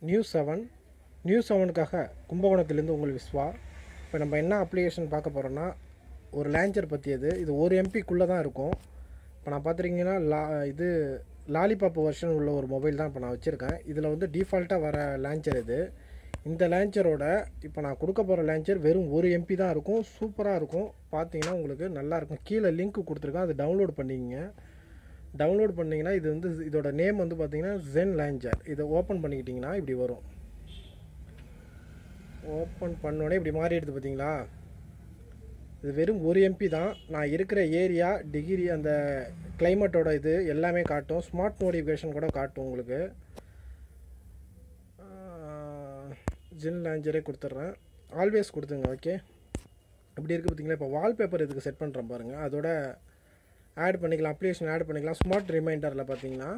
News 7க்காக கும்பகோணத்திலேருந்து உங்கள் விஸ்வா. இப்போ நம்ம என்ன அப்ளிகேஷன் பார்க்க போகிறோன்னா, ஒரு லான்ச்சர் பற்றியது. இது 1 MBக்குள்ளே தான் இருக்கும். இப்போ நான் பார்த்துட்டிங்கன்னா இது லாலிபாப் வெர்ஷன் உள்ள ஒரு மொபைல் தான் இப்போ நான் வச்சுருக்கேன். இதில் வந்து டிஃபால்ட்டாக வர லான்ச்சர் இது. இந்த லான்ச்சரோட இப்போ நான் கொடுக்க போகிற லான்ச்சர் வெறும் 1 MB தான் இருக்கும். சூப்பராக இருக்கும். பார்த்தீங்கன்னா உங்களுக்கு நல்லாயிருக்கும். கீழே லிங்க் கொடுத்துருக்கேன், அதை டவுன்லோட் பண்ணிக்கங்க. டவுன்லோட் பண்ணிங்கன்னா இது வந்து இதோட நேம் வந்து பார்த்தீங்கன்னா ஜென் லான்ச்சர். இதை ஓப்பன் பண்ணிக்கிட்டிங்கன்னா இப்படி வரும். ஓப்பன் பண்ணோடனே இப்படி மாறிடுது பார்த்தீங்களா. இது வெறும் 1 MB தான். நான் இருக்கிற ஏரியா, டிகிரி, அந்த கிளைமேட்டோட இது எல்லாமே காட்டும். ஸ்மார்ட் நோட்டிஃபிகேஷன் கூட காட்டும் உங்களுக்கு. ஜென் லான்ச்சரே கொடுத்துட்றேன். ஆல்வேஸ் கொடுத்துங்க. ஓகே, இப்படி இருக்குது பார்த்தீங்களா. இப்போ வால்பேப்பர் இதுக்கு செட் பண்ணுறேன் பாருங்கள். அதோட ஆட் பண்ணிக்கலாம், அப்ளிகேஷன் ஆட் பண்ணிக்கலாம். ஸ்மார்ட் ரிமைண்டரில் பார்த்தீங்கன்னா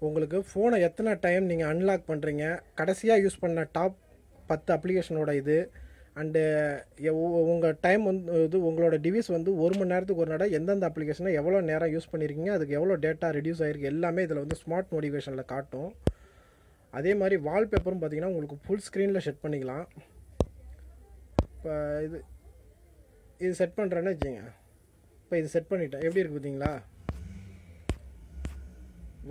உங்களுக்கு ஃபோனை எத்தனை டைம் நீங்கள் அன்லாக் பண்ணுறீங்க, கடைசியாக யூஸ் பண்ண டாப் 10 அப்ளிகேஷனோட இது, அண்டு உங்கள் டைம் வந்து இது உங்களோட டிவைஸ் வந்து 1 மணி நேரத்துக்கு ஒரு நட எந்தெந்த அப்ளிகேஷனை எவ்வளோ நேரம் யூஸ் பண்ணியிருக்கீங்க, அதுக்கு எவ்வளோ டேட்டா ரெடியூஸ் ஆகிருக்கு, எல்லாமே இதில் வந்து ஸ்மார்ட் நோட்டிஃபிகேஷனில் காட்டும். அதே மாதிரி வால்பேப்பரும் பார்த்தீங்கன்னா உங்களுக்கு ஃபுல் ஸ்க்ரீனில் செட் பண்ணிக்கலாம். இப்போ இது செட் பண்ணுறேன்னு வச்சுங்க. இப்போ இது செட் பண்ணிட்டேன். எப்படி இருக்குது பார்த்தீங்களா.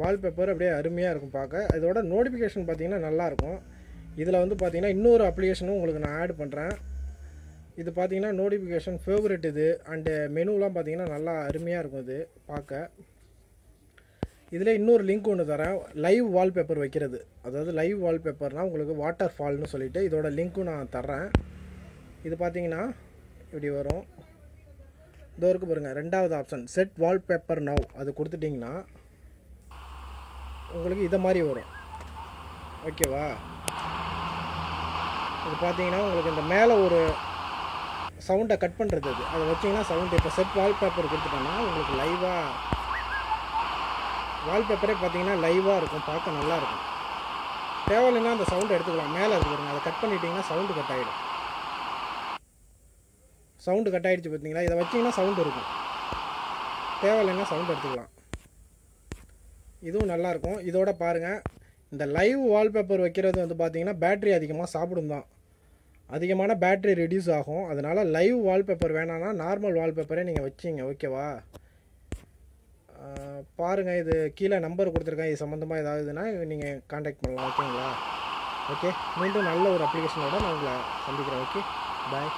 வால்பேப்பர் அப்படியே அருமையாக இருக்கும் பார்க்க. இதோட நோட்டிஃபிகேஷன் பார்த்தீங்கன்னா நல்லாயிருக்கும். இதில் வந்து பார்த்தீங்கன்னா இன்னொரு அப்ளிகேஷனும் உங்களுக்கு நான் ஆட் பண்ணுறேன். இது பார்த்தீங்கன்னா நோட்டிஃபிகேஷன் ஃபேவரட் இது, அண்டு மெனுலாம் பார்த்தீங்கன்னா நல்லா அருமையாக இருக்கும் இது பார்க்க. இதில் இன்னொரு லிங்க் ஒன்று தரேன், லைவ் வால்பேப்பர் வைக்கிறது. அதாவது லைவ் வால்பேப்பர்னால் உங்களுக்கு வாட்டர் ஃபால்னு சொல்லிவிட்டு இதோட லிங்க்கும் நான் தர்றேன். இது பார்த்தீங்கன்னா இப்படி வரும். இதோ இருக்குது பாருங்கள், 2வது ஆப்ஷன் செட் வால்பேப்பர் நவ். அது கொடுத்துட்டிங்கன்னா உங்களுக்கு இதை மாதிரி வரும். ஓகேவா. இது பார்த்தீங்கன்னா உங்களுக்கு இந்த மேலே ஒரு சவுண்டை கட் பண்ணுறது, அதை வச்சிங்கன்னா சவுண்டு. இப்போ செட் வால்பேப்பர் கொடுத்துட்டோன்னா உங்களுக்கு லைவாக வால்பேப்பரே பார்த்தீங்கன்னா லைவாக இருக்கும், பார்க்க நல்லாயிருக்கும். தேவையில்லைன்னா அந்த சவுண்டை எடுத்துக்கலாம். மேலே இருக்குதுங்க, அதை கட் பண்ணிட்டீங்கன்னா சவுண்டு கட் ஆகிடும். சவுண்டு கட் ஆகிடுச்சு பார்த்தீங்களா. இதை வச்சிங்கன்னா சவுண்டு இருக்கும், தேவையில்லைன்னா சவுண்டு எடுத்துக்கலாம். இதுவும் நல்லாயிருக்கும். இதோட பாருங்கள், இந்த லைவ் வால்பேப்பர் வைக்கிறது வந்து பார்த்தீங்கன்னா பேட்ரி அதிகமாக சாப்பிடும் தான், அதிகமான பேட்ரி ரெடியூஸ் ஆகும். அதனால் லைவ் வால்பேப்பர் வேணான்னா நார்மல் வால்பேப்பரே நீங்கள் வச்சிங்க. ஓகேவா. பாருங்கள், இது கீழே நம்பர் கொடுத்துருக்கேன். இது சம்மந்தமாக ஏதாவதுன்னா நீங்கள் காண்டாக்ட் பண்ணலாம். ஓகேங்களா. ஓகே, மீண்டும் நல்ல ஒரு அப்ளிகேஷனோட நான் உங்களை சந்திக்கிறேன். ஓகே, பாய்.